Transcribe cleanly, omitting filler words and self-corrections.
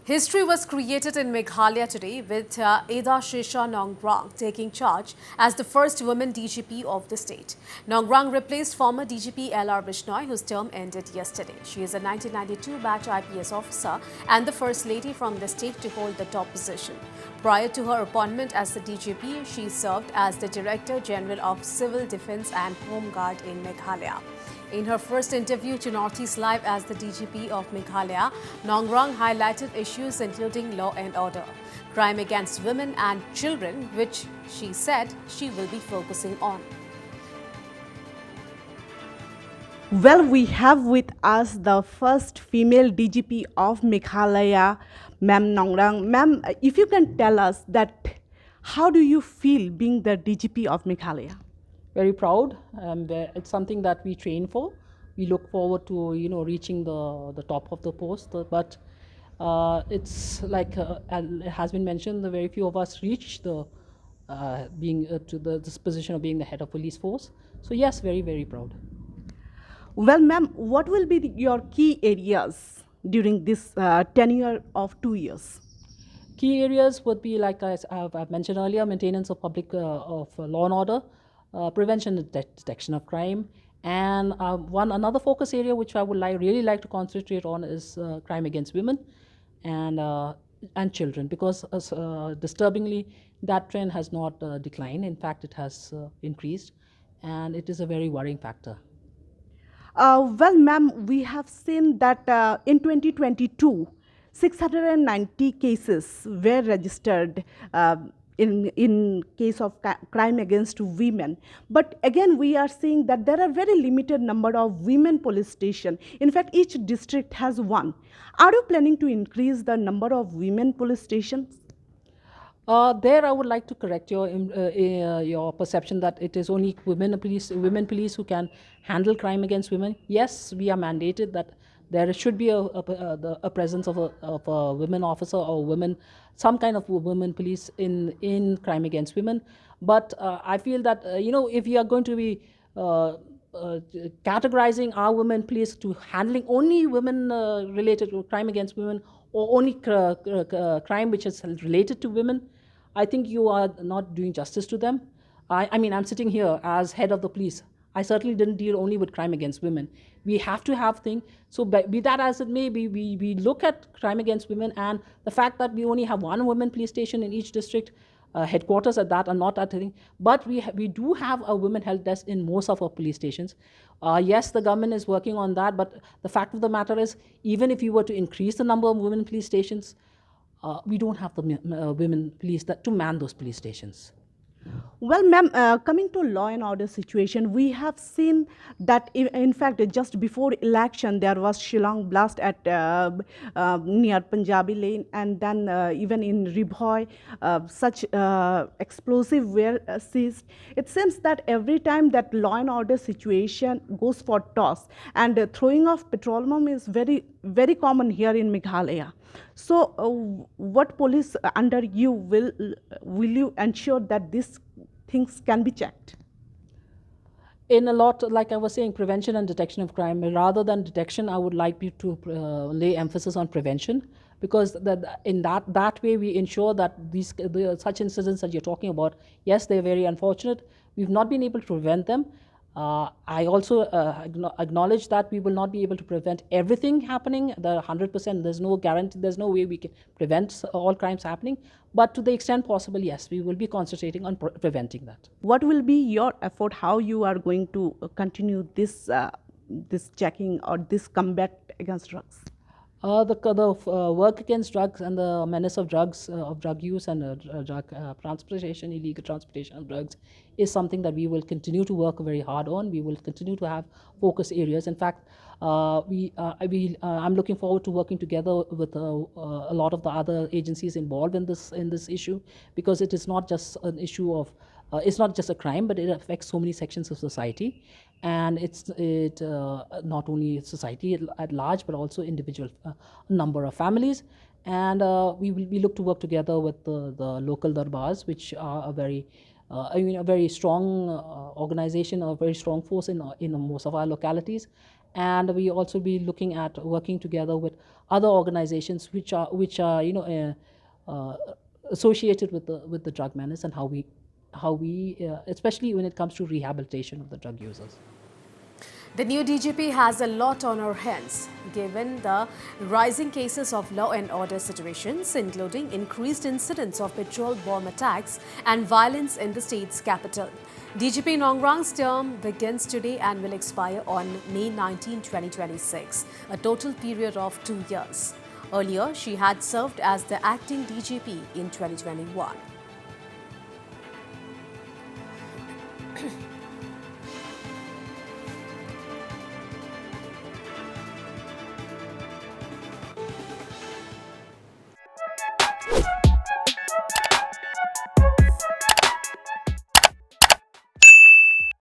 History was created in Meghalaya today with Idashisha Nongrang taking charge as the first woman DGP of the state. Nongrang replaced former DGP L.R. Bishnoi, whose term ended yesterday. She is a 1992 batch IPS officer and the first lady from the state to hold the top position. Prior to her appointment as the DGP, she served as the Director General of Civil Defence and Home Guard in Meghalaya. In her first interview to Northeast Live as the DGP of Meghalaya, Nongrang highlighted issues including law and order, crime against women and children, which she said she will be focusing on. Well, we have with us the first female DGP of Meghalaya, Ma'am Nongrang. Ma'am, if you can tell us that, how do you feel being the DGP of Meghalaya? Very proud, and it's something that we train for. We look forward to reaching the top of the post, but it's like it has been mentioned, the very few of us reach the this position of being the head of police force. So yes, very proud. Well, ma'am, what will be your key areas during this tenure of 2 years? Key areas would be, like I've mentioned earlier, maintenance of public of law and order, prevention and detection of crime, and another focus area which I would really like to concentrate on is crime against women and children, because disturbingly that trend has not declined. In fact, it has increased, and it is a very worrying factor. Well, ma'am, we have seen that in 2022, 690 cases were registered in case of crime against women. But again, we are seeing that there are very limited number of women police stations. In fact, each district has one. Are you planning to increase the number of women police stations? There, I would like to correct your perception that it is only women police who can handle crime against women. Yes, we are mandated that there should be a presence of a women officer or some kind of women police in crime against women. But I feel that if you are going to be categorizing our women police to handling only women related to crime against women, or only crime which is related to women, I think you are not doing justice to them. I mean, I'm sitting here as head of the police. I certainly didn't deal only with crime against women. We have to have things. So be that as it may be, we look at crime against women, and the fact that we only have one women police station in each district, headquarters at that are not at thing. But we do have a women help desk in most of our police stations. Yes, the government is working on that, but the fact of the matter is, even if you were to increase the number of women police stations, we don't have the women police to man those police stations. Well, ma'am, coming to law and order situation, we have seen that in fact just before election there was Shillong blast at near Punjabi Lane, and then even in Ribhoy such explosive were seized. It seems that every time that law and order situation goes for toss, and throwing of petroleum is very common here in Meghalaya. So what police under you will you ensure that these things can be checked? In a lot, like I was saying, prevention and detection of crime, rather than detection, I would like you to lay emphasis on prevention, because in that way we ensure that such incidents that you're talking about, yes, they're very unfortunate. We've not been able to prevent them. I also acknowledge that we will not be able to prevent everything happening, the 100%. There's no guarantee, there's no way we can prevent all crimes happening. But to the extent possible, yes, we will be concentrating on preventing that. What will be your effort? How you are going to continue this checking or this combat against drugs? The work against drugs and the menace of drugs, of drug use and drug transportation, illegal transportation of drugs, is something that we will continue to work very hard on. We will continue to have focus areas. In fact, I'm looking forward to working together with a lot of the other agencies involved in this issue, because it is not just an issue of it's not just a crime, but it affects so many sections of society, and it not only society at large, but also individual number of families. And we look to work together with the local darbars, which are a very strong organization, a very strong force in most of our localities. And we also be looking at working together with other organizations which are associated with the drug menace, and how we especially when it comes to rehabilitation of the drug users. The new DGP has a lot on her hands, given the rising cases of law and order situations, including increased incidents of petrol bomb attacks and violence in the state's capital. DGP Nongrang's term begins today and will expire on May 19, 2026, a total period of 2 years. Earlier, she had served as the acting DGP in 2021.